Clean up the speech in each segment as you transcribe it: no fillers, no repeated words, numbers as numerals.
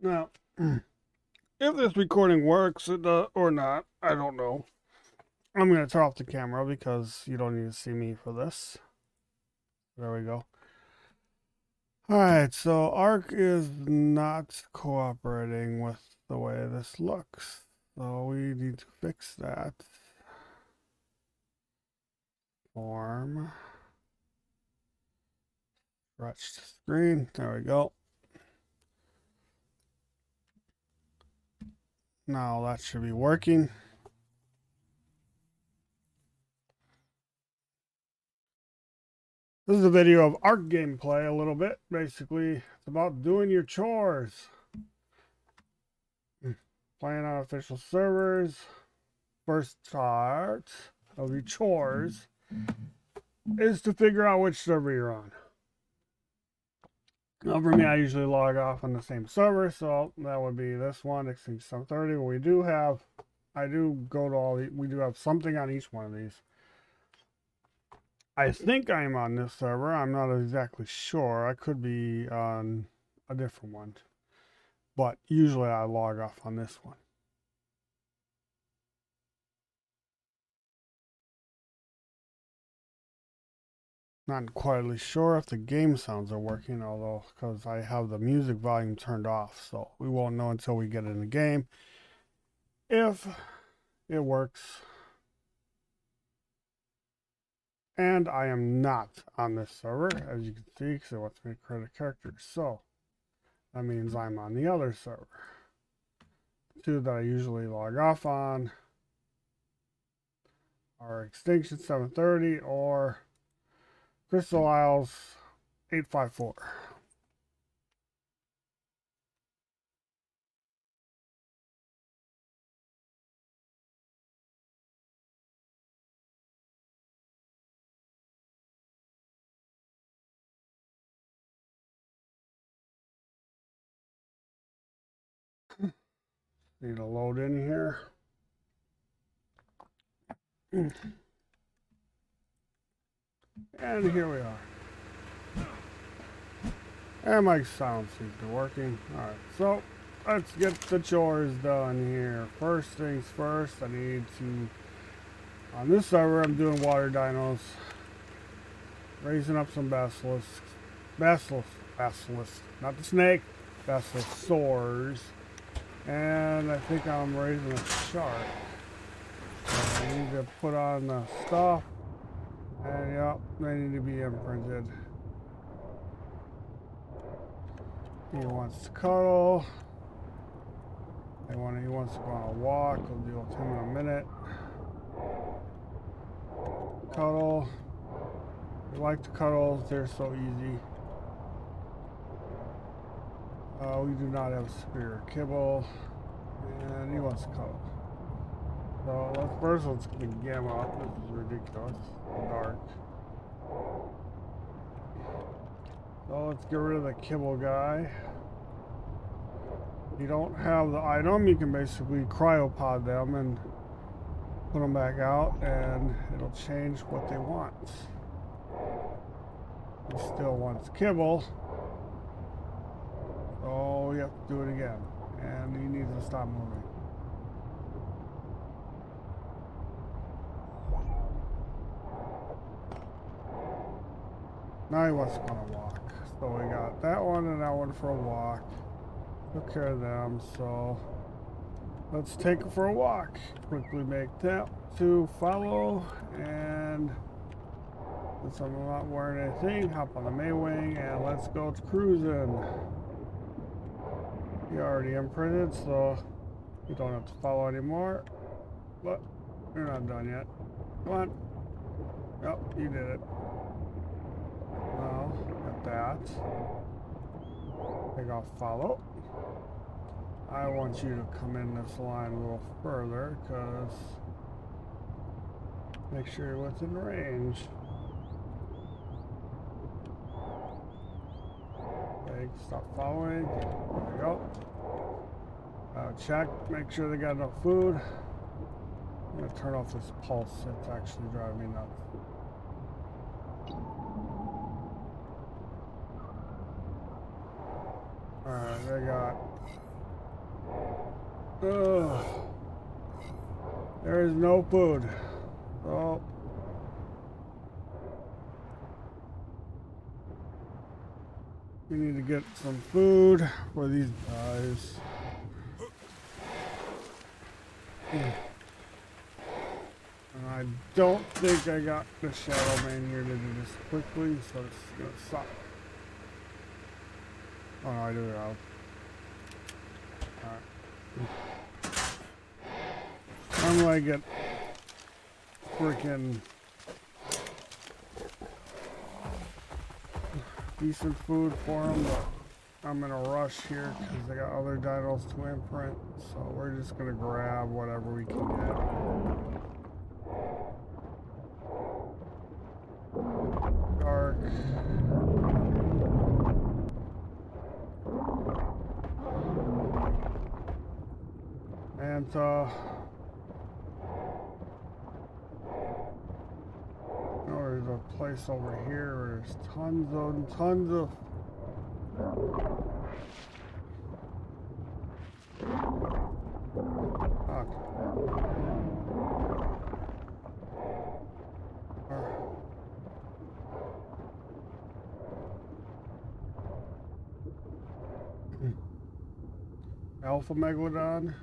Now, if this recording works or not, I don't know. I'm going to turn off the camera because you don't need to see me for this. There we go. Alright, so Ark is not cooperating with the way this looks. So we need to fix that. Form. Stretch the screen. There we go. Now that should be working. This is a video of Ark gameplay a little bit. Basically, it's about doing your chores. Playing on official servers. First start of your chores is to figure out which server you're on. Now for me, I usually log off on the same server, so that would be this one, Extinction 730. But we do have, I do go to all, we do have something on each one of these. I think I'm on this server. I'm not exactly sure. I could be on a different one. But usually I log off on this one. Not quite sure if the game sounds are working, although because I have the music volume turned off, so we won't know until we get in the game if it works. And I am not on this server, as you can see, because it wants me to create a character. So that means I'm on the other server. The two that I usually log off on are Extinction 730 or Crystal Isles 854. Need to load in here. And here we are. And my sound seems to be working. Alright, so let's get the chores done here. First things first, I need to, on this server I'm doing water dinos. Raising up some basilisks. Basilisk, not the snake. Basilosaurs. And I think I'm raising a shark. So I need to put on the stuff. And yep, they need to be imprinted. He wants to cuddle. He wants to go on a walk. We'll deal with him in a minute. Cuddle. We like to cuddle. They're so easy. We do not have superior kibble. And he wants to cuddle. So let's get the gamma up. This is ridiculous. Dark. So let's get rid of the kibble guy. If you don't have the item, you can basically cryopod them and put them back out and it'll change what they want. He still wants kibble. So we have to do it again. And he needs to stop moving. Now he wants to go on a walk. So we got that one and that one for a walk. Took care of them, so let's take it for a walk. Quickly make that to follow, and since I'm not wearing anything, hop on the Maywing and let's go to cruising. You already imprinted, so you don't have to follow anymore. But you're not done yet. Come on. Yep, you did it. Now, got that. Take off follow. I want you to come in this line a little further, because make sure you're within range. Okay, stop following. There we go. Check, make sure they got enough food. I'm going to turn off this pulse. It's actually driving me nuts. Alright, they got Ugh. There is no food. Oh. We need to get some food for these guys. And I don't think I got the Shadow Man here to do this quickly, so it's gonna suck. Oh no, I do it out. Alright. Normally I get freaking decent food for them, but I'm in a rush here because I got other dinos to imprint, so we're just gonna grab whatever we can get. Ark. And there's a place over here where there's tons of fuck. Alpha Megalodon.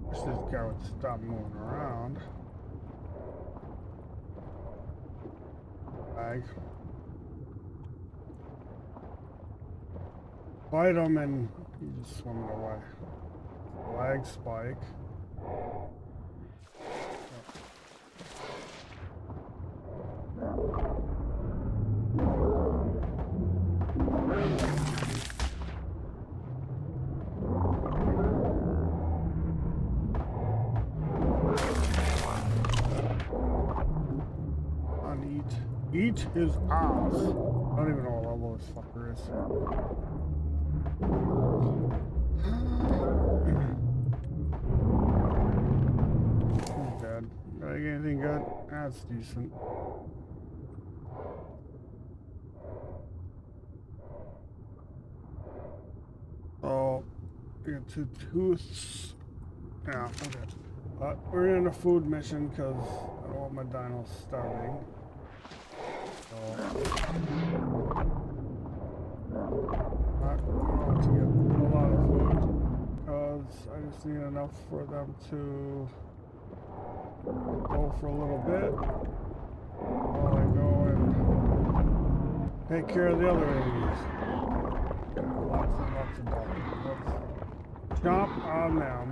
Wish this guy would stop moving around. Bite him and he's just swimming away. Lag spike. Eat his ass. I don't even know what level this fucker is. He's dead. Did I get anything good? That's decent. Oh, we got 2 tooths. Yeah, okay. But we're in a food mission because I don't want my dinos starving. Not going to get a lot of food because I just need enough for them to go for a little bit while I go and take care of the other enemies. Lots and lots of dollars. Let's chomp on them.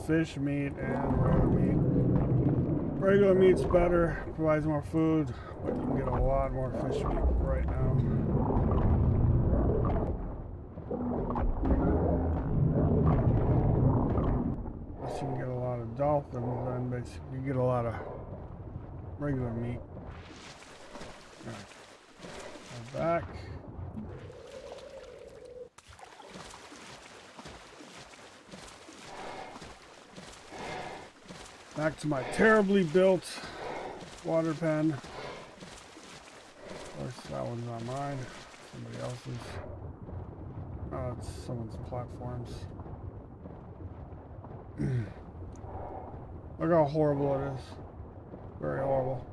Fish meat and regular meat. Regular meat's better, provides more food, but you can get a lot more fish meat right now. Unless you can get a lot of dolphins, then basically you get a lot of regular meat. Alright. Back. Back to my terribly built water pen. Of course, that one's not mine. Somebody else's. Oh, it's someone's platforms. Look how horrible it is. Very horrible.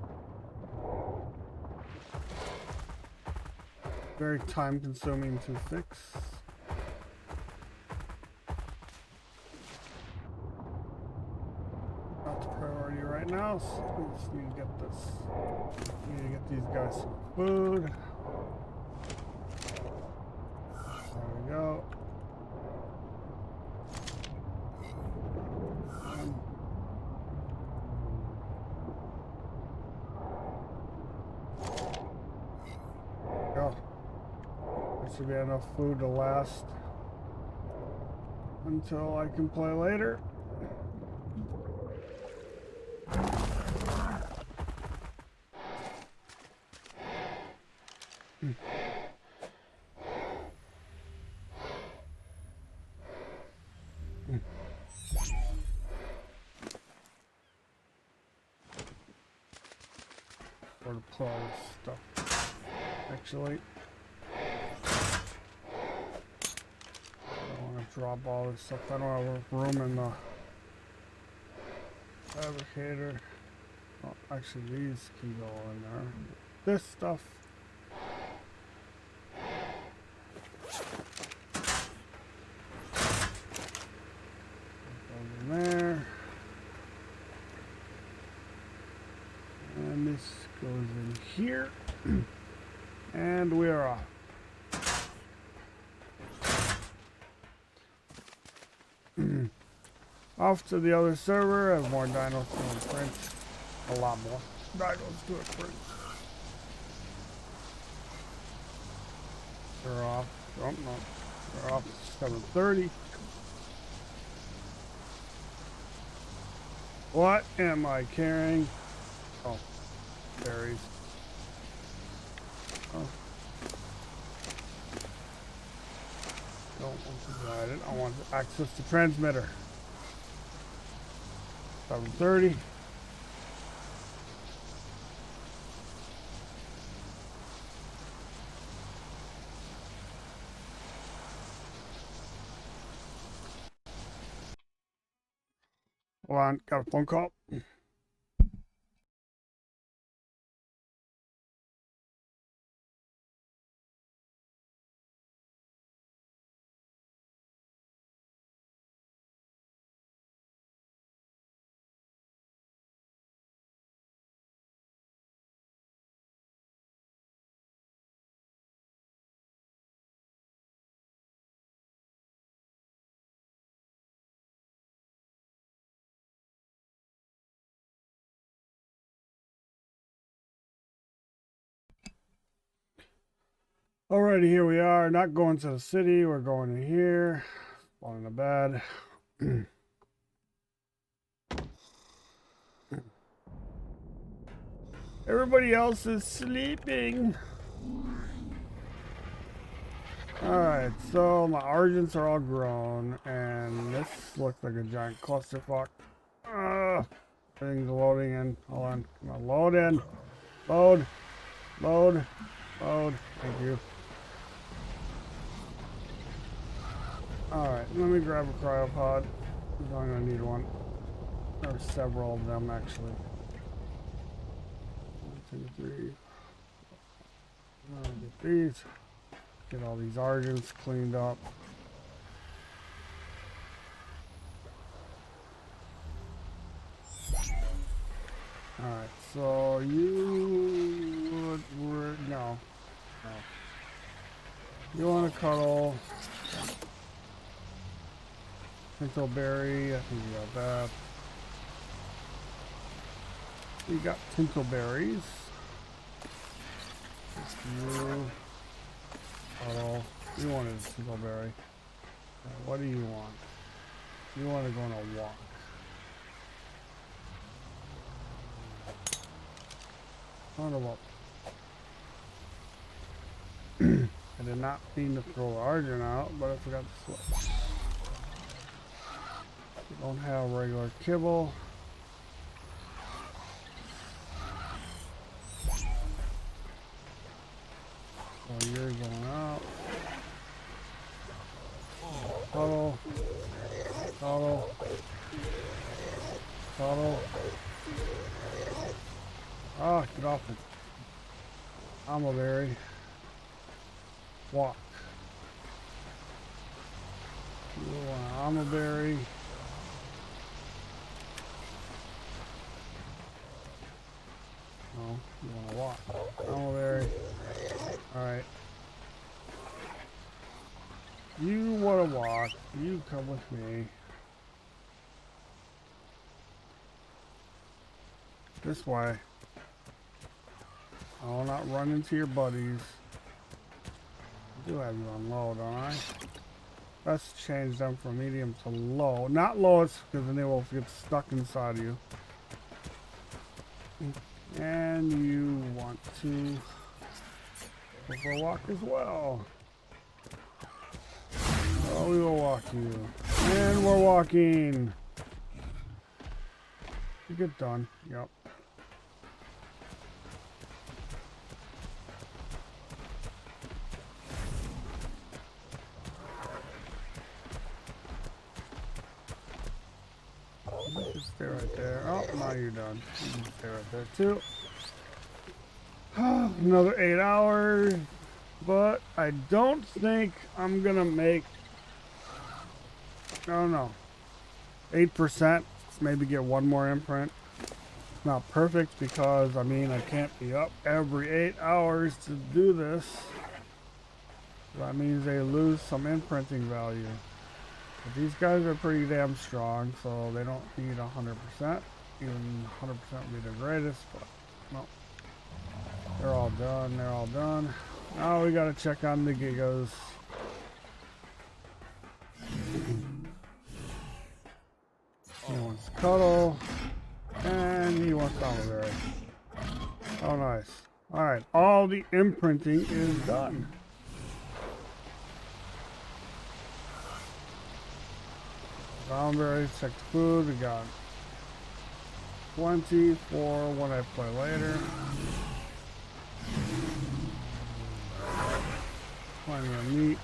Very time consuming to fix. right now, so we just need to get this. Need to get these guys some food. There we go. Go. There should be enough food to last until I can play later. Or to pull all this stuff. Actually, I don't want to drop all this stuff. I don't have enough room in the fabricator. Oh, actually, these can go in there. This stuff. Goes in there. And this goes in here. And we are off. Off to the other server. I have more dinos to print. A lot more dinos to print. They're off. Oh, no. They're off at 7:30. What am I carrying? Oh, berries. Oh. Don't want to ride it. I want to access the transmitter. 7:30. Hold on, got a phone call. Alrighty, here we are. Not going to the city. We're going in here. Falling to bed. Everybody else is sleeping. Alright, so my argents are all grown, and this looks like a giant clusterfuck. Everything's loading in. Hold on. Come on, load in. Load. Load. Load. Thank you. Alright, let me grab a cryopod. I'm gonna need one. There are several of them, actually. 1, 2, 3. I'll get these. Get all these argents cleaned up. Alright, so you would no. You want to cuddle Tintleberry, I think you got that. You got Tintleberries. You cuddle. You wanted a Tintleberry. What do you want? You want to go on a walk. On a walk. I did not mean to throw the Argent out, but I forgot to switch. We don't have regular kibble. So you're going out. Cuddle. Cuddle. Cuddle. Ah, get off it. I'm a berry. Walk. I'm a berry. You wanna walk? Oh, there. Alright. You wanna walk. You come with me. This way. I'll not run into your buddies. I do have you on low, don't I? Let's change them from medium to low. Not lowest, because then they will get stuck inside of you. And you want to go for a walk as well. Oh, we will walk you. And we're walking. You get done. Yep. Just stay right there. Oh, now you're done. You can stay right there too. Another 8 hours. But I don't think I'm gonna make, I don't know, 8%. Maybe get one more imprint. Not perfect because, I mean, I can't be up every 8 hours to do this. That means they lose some imprinting value. But these guys are pretty damn strong, so they don't need 100%. Even 100% would be the greatest, but no. They're all done, they're all done. Now we gotta check on the gigas. He wants cuddle, and he wants Salivary. Oh, nice. Alright, all the imprinting is done. Salivary, check the food, we got 20 for when I play later. Plenty of meat.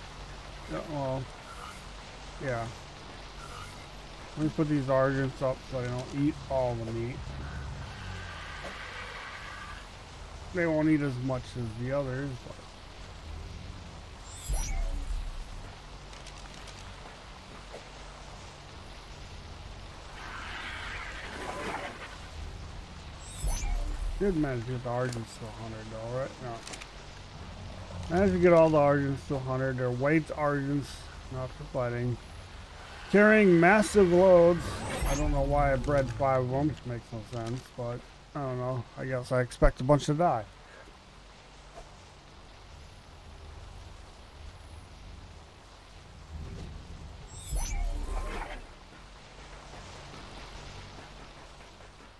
Well, yeah. Let me put these argents up so they don't eat all the meat. They won't eat as much as the others, but did manage to get the argents to 100 though, right? No. Managed to get all the argents to 100. They're weight argents, not for fighting. Carrying massive loads. I don't know why I bred 5 of them. Makes no sense, but I don't know. I guess I expect a bunch to die.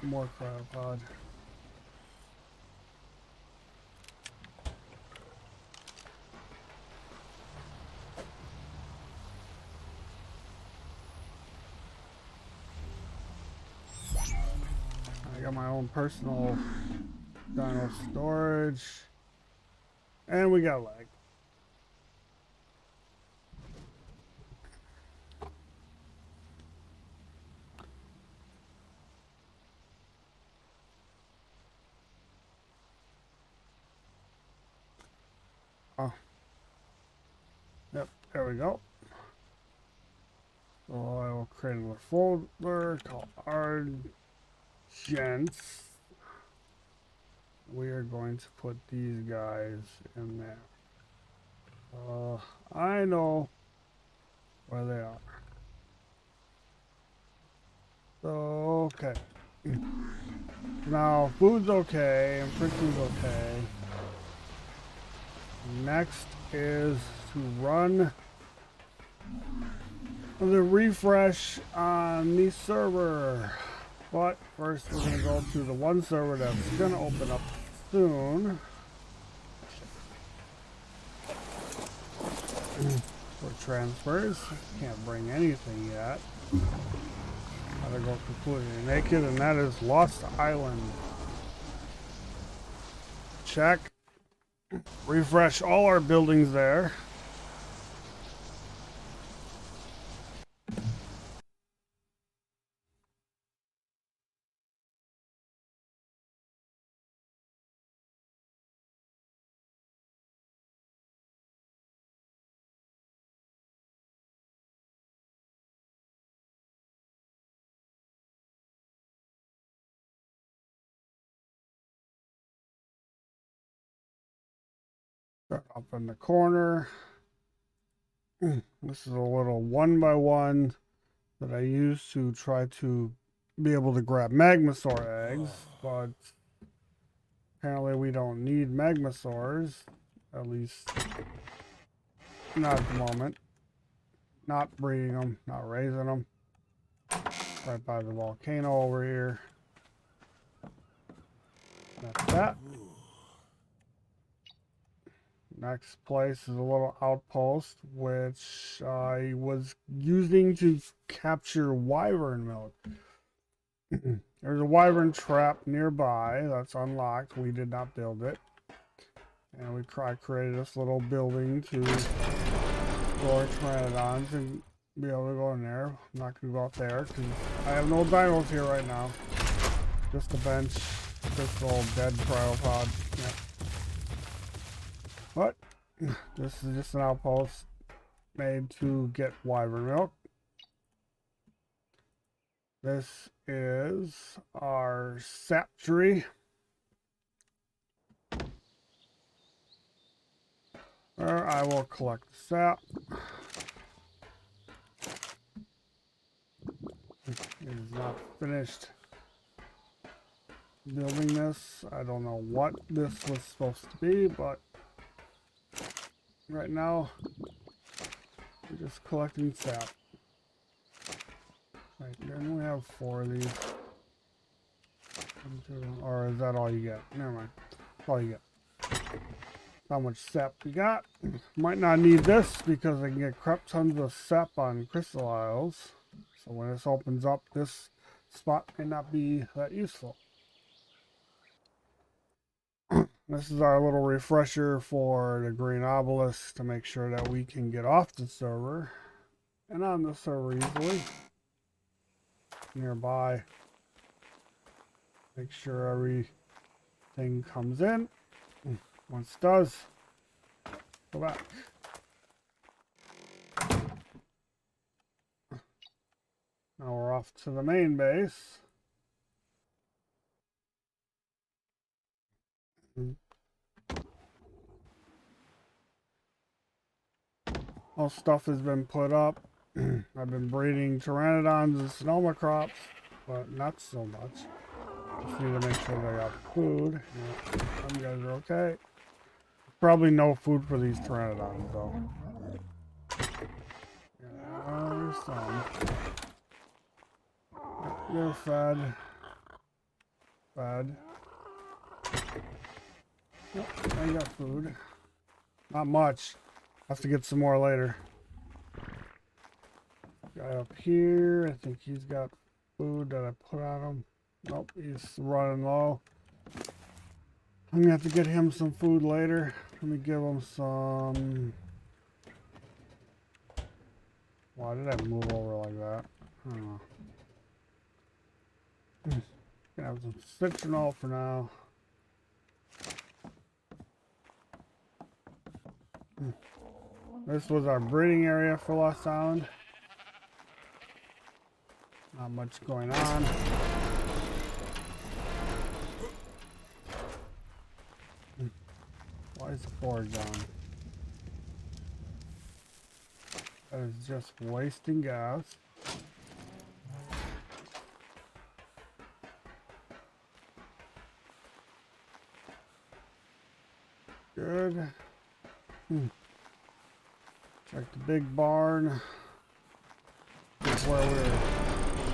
More cryopod. I got my own personal dino storage. And we got lag. Oh. Yep, there we go. So I will create another folder called Argents. We are going to put these guys in there. I know where they are. So, okay. Now, food's okay, and printing's okay. Next is to run the refresh on the server. But first we're going to go to the one server that's going to open up soon. For transfers. Can't bring anything yet. Gotta go completely naked, and that is Lost Island. Check. Refresh all our buildings there. Start up in the corner. This is a little 1x1 that I use to try to be able to grab magmasaur eggs, but apparently we don't need magmasaurs, at least not at the moment. Not breeding them, not raising them. Right by the volcano over here. That's that. Next place is a little outpost, which I was using to capture wyvern milk. There's a wyvern trap nearby that's unlocked. We did not build it. And I created this little building to store pteranodons and be able to go in there. I'm not going to go out there because I have no dinos here right now. Just a bench. This little dead cryopod. Yeah. But this is just an outpost made to get wyvern milk. This is our sap tree. Where I will collect the sap. It is not finished building this. I don't know what this was supposed to be, but right now we're just collecting sap. Right, then we have 4 of these. Or is that all you get? Never mind. That's all you get. How much sap we got. Might not need this because I can get crap tons of sap on crystal isles. So when this opens up, this spot may not be that useful. This is our little refresher for the green obelisk to make sure that we can get off the server and on the server easily. Nearby. Make sure everything comes in. Once it does, go back. Now we're off to the main base. All stuff has been put up. I've been breeding pteranodons and sonoma crops, but not so much. Just need to make sure they got food. Yeah, some guys are okay. Probably no food for these pteranodons though. Yeah, there's some. They're fed. Fed. Yep, I got food. Not much. Have to get some more later. Guy up here, I think he's got food that I put on him. Nope, he's running low. I'm gonna have to get him some food later. Let me give him some. Why did I move over like that? I don't know. Gonna have some citronal for now. This was our breeding area for Lost Island. Not much going on. Why is the forge on? That is just wasting gas. Good. Check the big barn. This is where we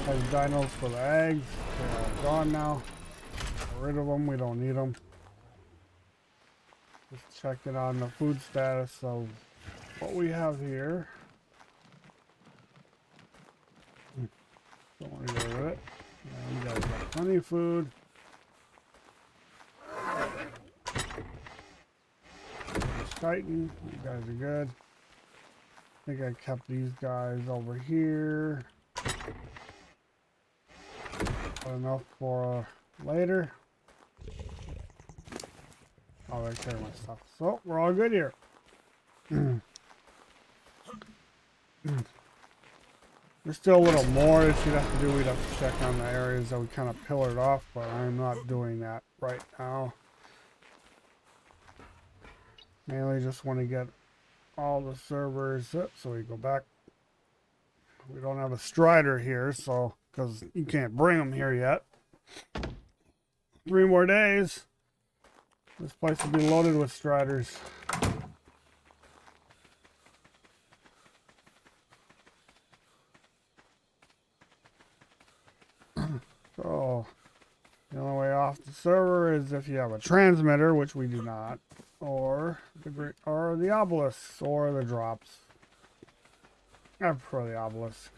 have dinos for the eggs. They're all gone now. Get rid of them. We don't need them. Just checking on the food status of what we have here. Don't want to get rid of it. Yeah, you guys got plenty of food. Titan, you guys are good. I think I kept these guys over here. Enough for later. I'll take care of my stuff. So we're all good here. There's still a little more that you'd have to do. We'd have to check on the areas that we kind of pillared off, but I'm not doing that right now. Mainly just want to get all the servers set, so we go back. We don't have a strider here, so because you can't bring them here yet. 3 more days. This place will be loaded with striders. So the only way off the server is if you have a transmitter, which we do not, or the obelisks, or the drops. I prefer the obelisk.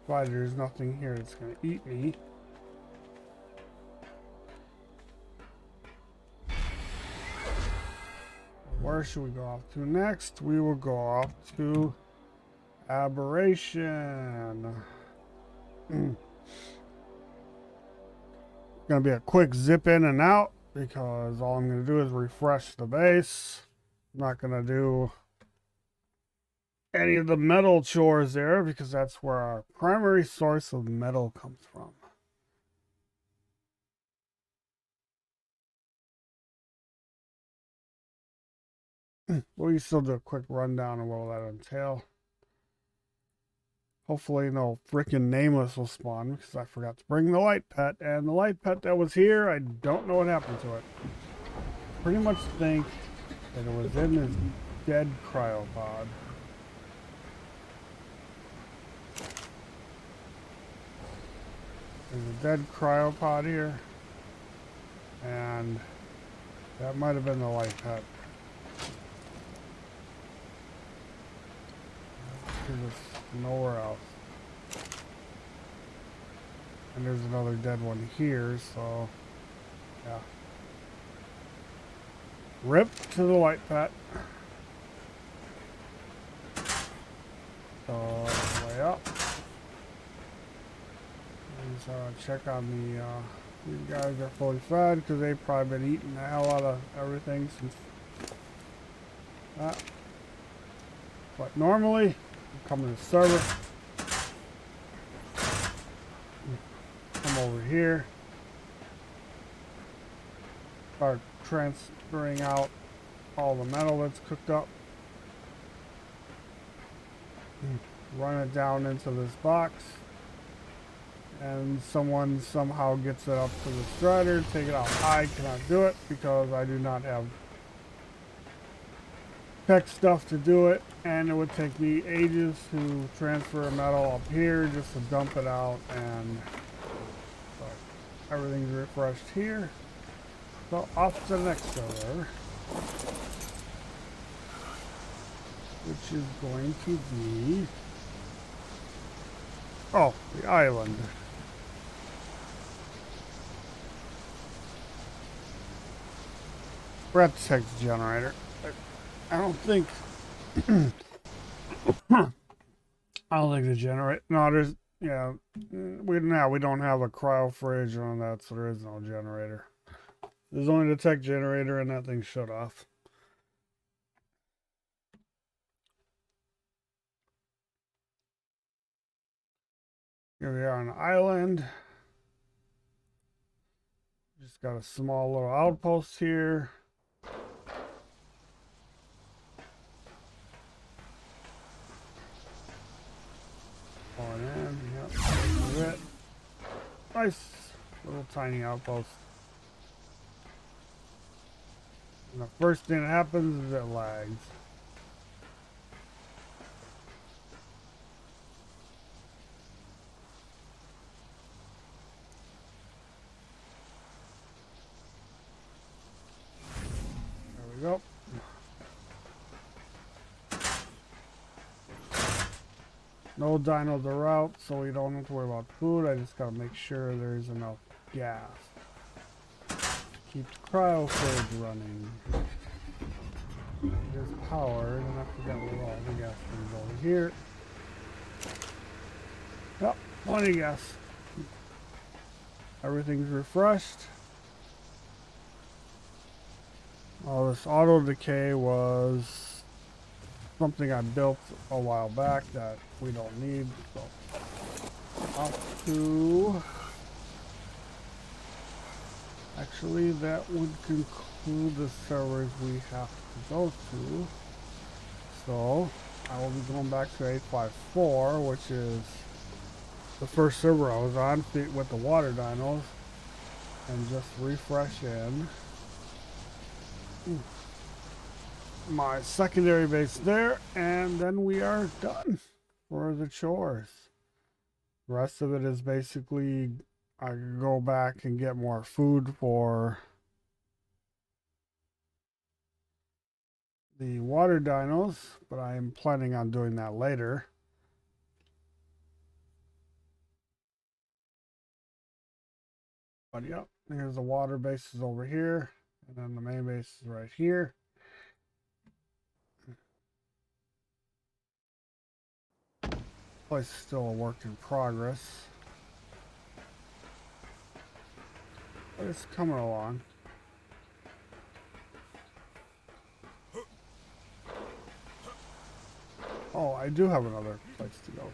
But there's nothing here that's going to eat me. Where should we go off to next? We will go off to Aberration. Gonna be a quick zip in and out because all I'm gonna do is refresh the base. I'm not gonna do any of the metal chores there because that's where our primary source of metal comes from. We'll still do a quick rundown of what will that entail. Hopefully no freaking nameless will spawn because I forgot to bring the light pet, and the light pet that was here, I don't know what happened to it. Pretty much think that it was in this dead cryopod. There's a dead cryopod here, and that might have been the light pet. Because it's nowhere else. And there's another dead one here, so yeah. Rip to the light pet. So way up. And check on the these guys are fully fed because they've probably been eating the hell out of everything since that. But normally come to the server, come over here, start transferring out all the metal that's cooked up, run it down into this box, and someone somehow gets it up to the strider, take it out. I cannot do it because I do not have tech stuff to do it, and it would take me ages to transfer metal up here just to dump it out, and so everything's refreshed here. So off to the next server, which is going to be the island. We're at the tech generator. I don't think the generator. No, there's we don't have a cryo fridge on that, so there is no generator. There's only the tech generator, and that thing shut off. Here we are on an island. Just got a small little outpost here. Yep, nice little tiny outpost. And the first thing that happens is it lags. There we go. No dinos are out, so we don't have to worry about food. I just gotta make sure there's enough gas to keep the cryo fridge running. There's power, and I forgot where all the gas is over here. Yep, plenty of gas. Everything's refreshed. All this auto decay was something I built a while back that we don't need. So off to Actually, that would conclude the servers we have to go to. So, I will be going back to 854, which is the first server I was on with the water dinos, and just refresh in my secondary base there, and then we are done for the chores. The rest of it is basically I can go back and get more food for the water dinos, but I am planning on doing that later. But yep, here's the water bases over here, and then the main base is right here. Place is still a work in progress, but it's coming along. Oh, I do have another place to go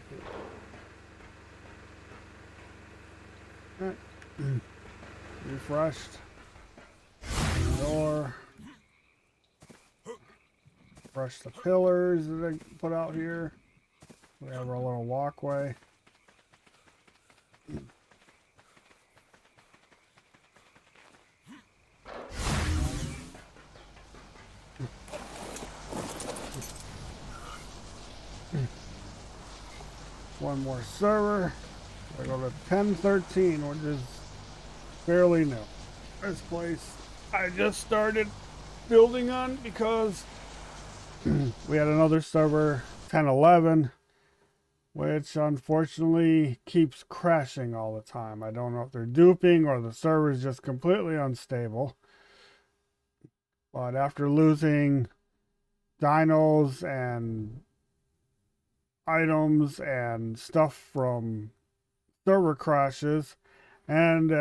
to. Right. Refreshed. Door. Brush the pillars that I put out here. We have our little walkway. One more server. I go to 1013, which is fairly new. This place I just started building on because we had another server, 1011, which unfortunately keeps crashing all the time. I don't know if they're duping or the server is just completely unstable. But after losing dinos and items and stuff from server crashes, and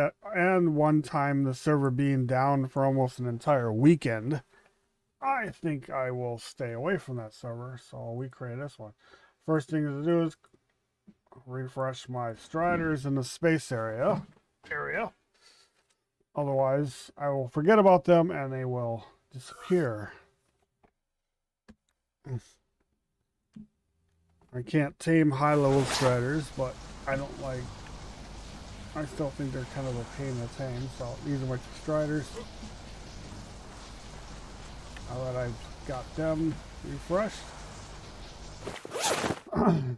one time the server being down for almost an entire weekend, I think I will stay away from that server. So we create this one. First thing to do is refresh my striders in the space area. Otherwise, I will forget about them and they will disappear. I can't tame high-level striders, but I still think they're kind of a pain to tame, so these are my striders. Now that I've got them refreshed,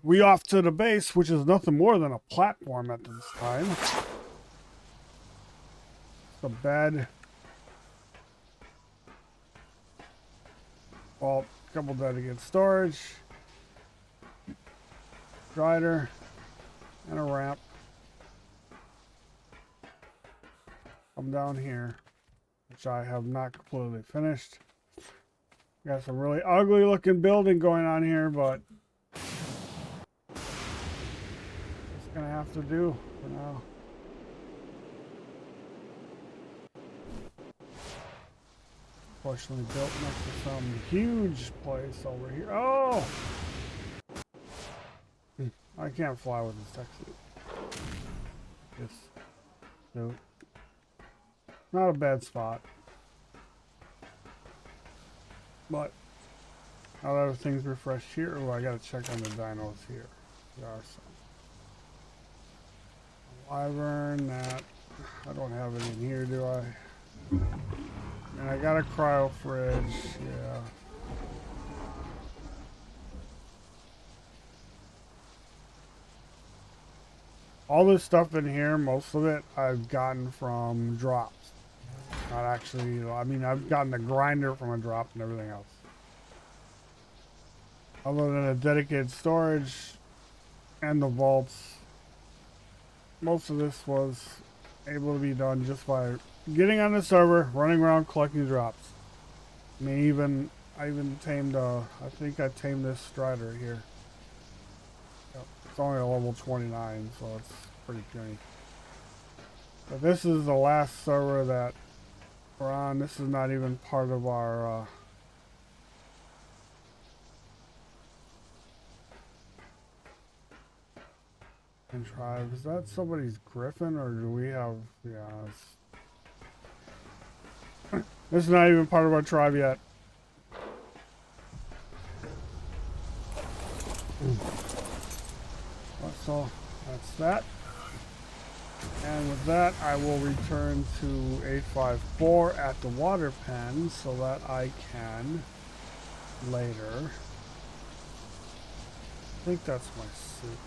we off to the base, which is nothing more than a platform at this time. The bed. Well, a couple dedicated storage. Strider. And a ramp. I'm down here, which I have not completely finished. Got some really ugly looking building going on here, but it's gonna have to do for now. Fortunately built next to some huge place over here. Oh! I can't fly with this tech suit. Yes. No. Not a bad spot. But now that everything's refreshed here, oh, I gotta check on the dinos here. There are some. Wyvern, that. I don't have it in here, do I? And I got a cryo fridge, yeah. All this stuff in here, most of it I've gotten from drops. Not actually, I mean, I've gotten a grinder from a drop and everything else. Other than a dedicated storage and the vaults, most of this was able to be done just by getting on the server, running around collecting drops. I mean, I even tamed, I think I tamed this strider here. Yep. It's only a level 29, so it's pretty puny. But this is the last server that we're on. This is not even part of our, tribe. Is that somebody's griffin, or do we have, yeah, This is not even part of our tribe yet. So that's that. And with that, I will return to 854 at the water pen so that I can later. I think that's my suit.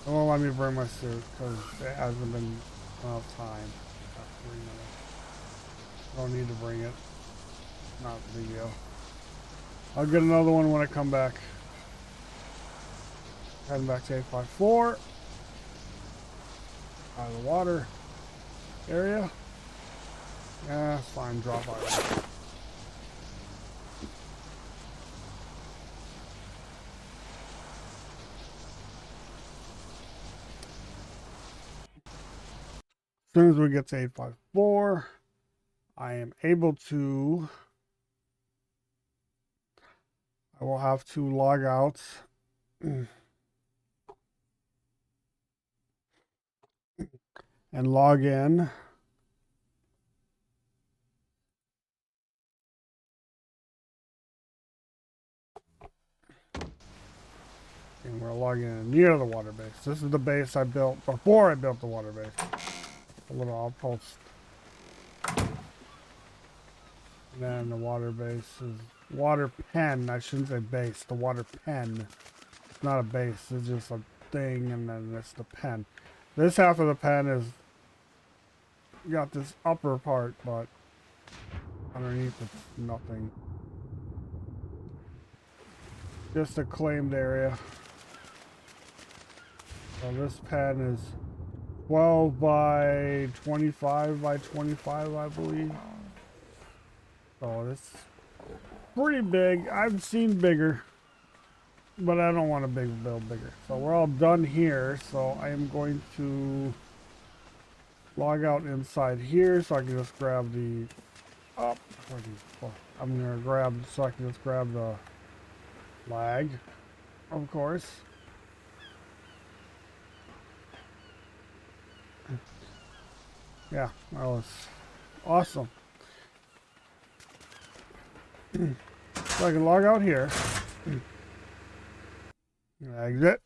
It won't let me bring my suit because it hasn't been enough time. Got 3 minutes. Don't need to bring it. Not a big deal. I'll get another one when I come back. Heading back to 854. Out of the water area. Yeah, it's fine. Drop item. As soon as we get to 854, I am able to. I will have to log out. And log in. And we're logging in near the water base. This is the base I built before I built the water base. A little outpost. And then the water base is water pen. I shouldn't say base. The water pen. It's not a base. It's just a thing, and then it's the pen. This half of the pen is got this upper part, but underneath it's nothing. Just a claimed area. So this pen is 12 by 25 by 25, I believe. So it's pretty big. I've seen bigger, but I don't want to build bigger. So we're all done here. So I am going to log out inside here so I can just grab the I'm gonna grab so I can just grab the lag, of course. Yeah, that was awesome. So I can log out here. Exit.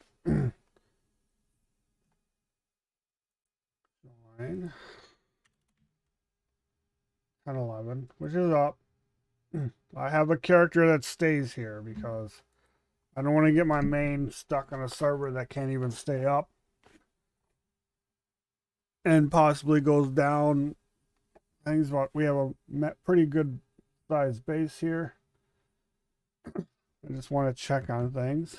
Join. 1011, which is up. I have a character that stays here because I don't want to get my main stuck on a server that can't even stay up and possibly goes down. Things, but we have a pretty good sized base here. I just want to check on things.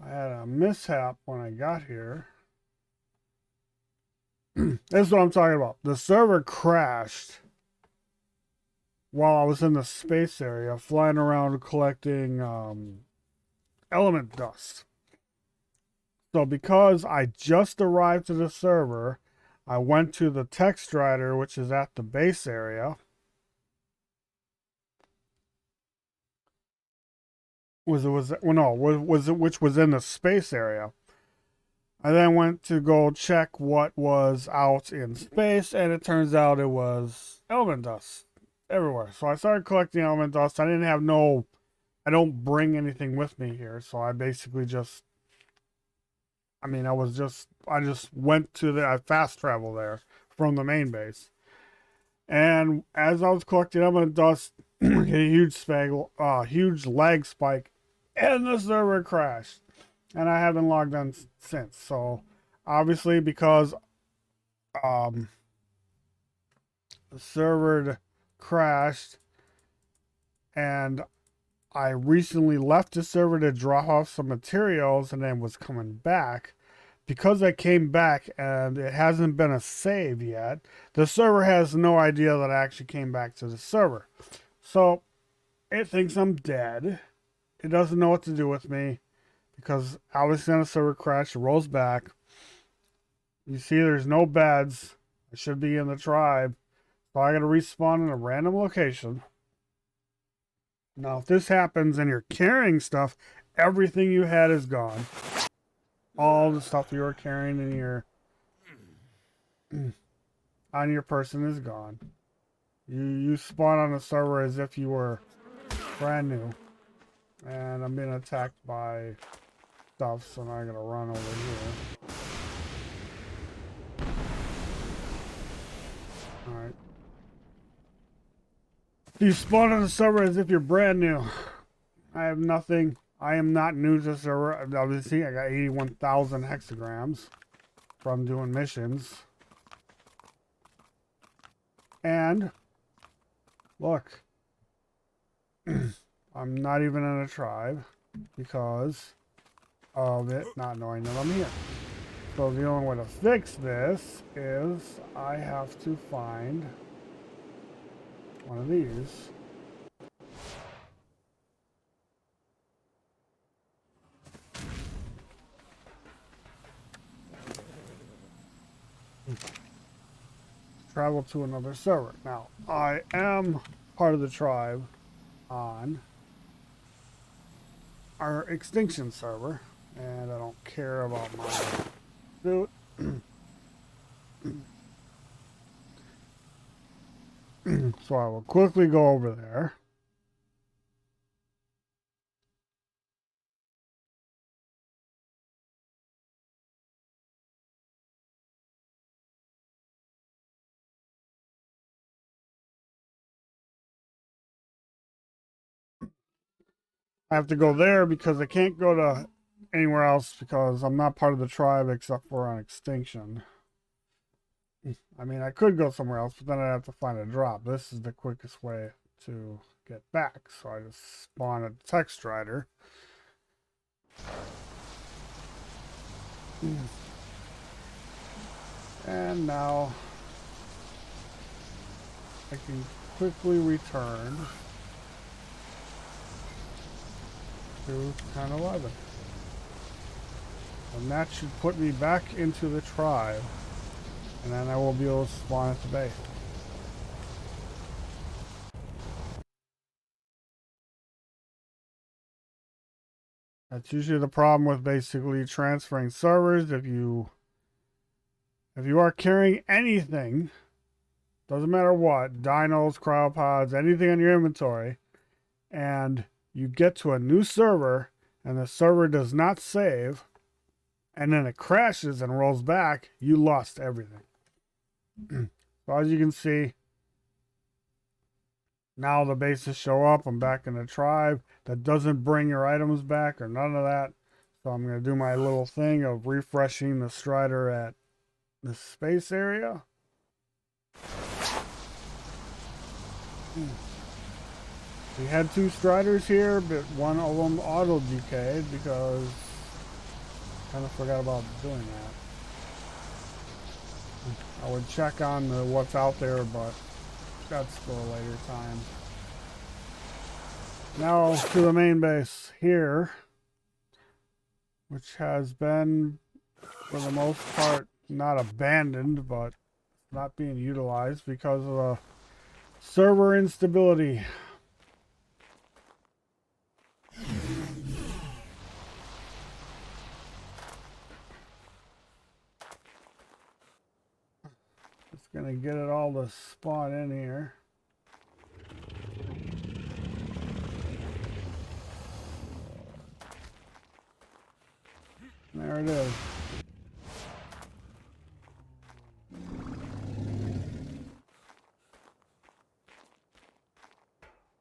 I had a mishap when I got here. This is what I'm talking about. The server crashed while I was in the space area flying around collecting element dust. So because I just arrived to the server, I went to the text writer, which is at the base area. Which was in the space area. I then went to go check what was out in space, and it turns out it was element dust everywhere. So I started collecting element dust. I don't bring anything with me here, so I basically just, I just went to I fast travel there from the main base. And as I was collecting element dust, hit a huge lag spike, and the server crashed. And I haven't logged on since. So obviously because the server crashed and I recently left the server to drop off some materials and then was coming back. Because I came back and it hasn't been a save yet, the server has no idea that I actually came back to the server. So it thinks I'm dead. It doesn't know what to do with me because obviously on a server crash, it rolls back. You see there's no beds. I should be in the tribe. So I gotta respawn in a random location. Now, if this happens and you're carrying stuff, everything you had is gone. All the stuff you were carrying in your on your person is gone. You spawn on the server as if you were brand new. And I'm being attacked by stuff, so now I'm gonna run over here. Alright. You spawn on the server as if you're brand new. I have nothing. I am not new to the server. Obviously, I got 81,000 hexagrams from doing missions. And look, I'm not even in a tribe because of it not knowing that I'm here. So the only way to fix this is I have to find one of these. Travel to another server. Now, I am part of the tribe on our extinction server, and I don't care about my suit. So I will quickly go over there. I have to go there because I can't go to anywhere else because I'm not part of the tribe except for on extinction. I mean, I could go somewhere else, but then I'd have to find a drop. This is the quickest way to get back. So I just spawn a text strider. And now I can quickly return to 1011. And that should put me back into the tribe. And then I will be able to spawn at the base. That's usually the problem with basically transferring servers. If you are carrying anything, doesn't matter what, dinos, cryopods, anything on your inventory, and you get to a new server and the server does not save, and then it crashes and rolls back, you lost everything. So as you can see, now the bases show up. I'm back in the tribe. That doesn't bring your items back or none of that. So I'm going to do my little thing of refreshing the strider at the space area. We had two striders here, but one of them auto decayed because I kind of forgot about doing that. I would check on what's out there, but that's for a later time. Now to the main base here, which has been, for the most part, not abandoned, but not being utilized because of the server instability. Just gonna get it all to spawn in here. There it is.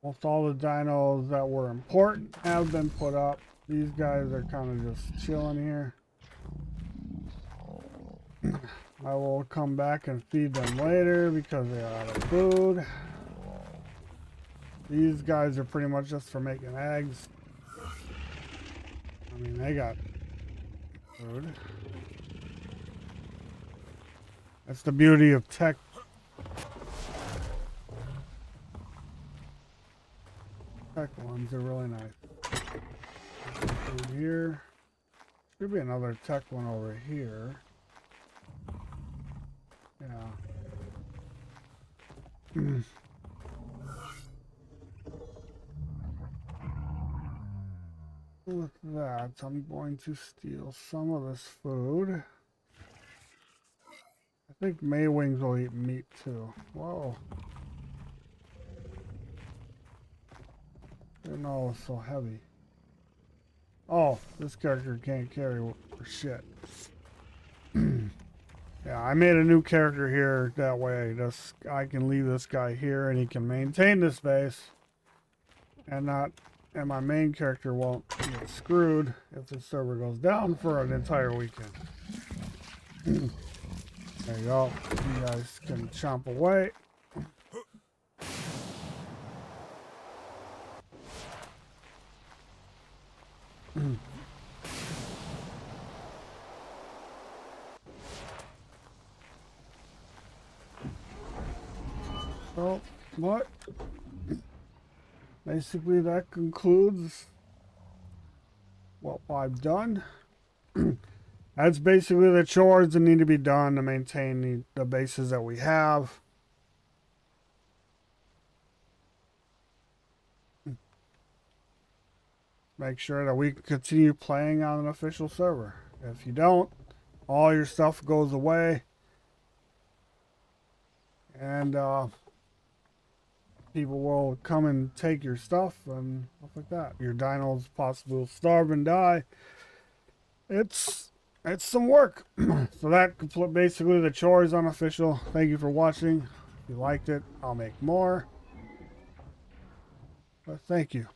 Almost all the dinos that were important have been put up. These guys are kind of just chilling here. I will come back and feed them later because they're out of food. These guys are pretty much just for making eggs. I mean, they got food. That's the beauty of tech. Tech ones are really nice. Food here. Should be another tech one over here. Yeah. with that, I'm going to steal some of this food. I think Maywings will eat meat too. Whoa. Didn't know it was so heavy. Oh, this character can't carry for shit. Yeah, I made a new character here. That way, I can leave this guy here, and he can maintain this base, and my main character won't get screwed if the server goes down for an entire weekend. There you go. You guys can chomp away. So, what? Basically, that concludes what I've done. That's basically the chores that need to be done to maintain the bases that we have. Make sure that we can continue playing on an official server. If you don't, all your stuff goes away. And people will come and take your stuff and stuff like that. Your dinos possibly will starve and die. It's some work. So that basically the chores unofficial. Thank you for watching. If you liked it, I'll make more. But thank you.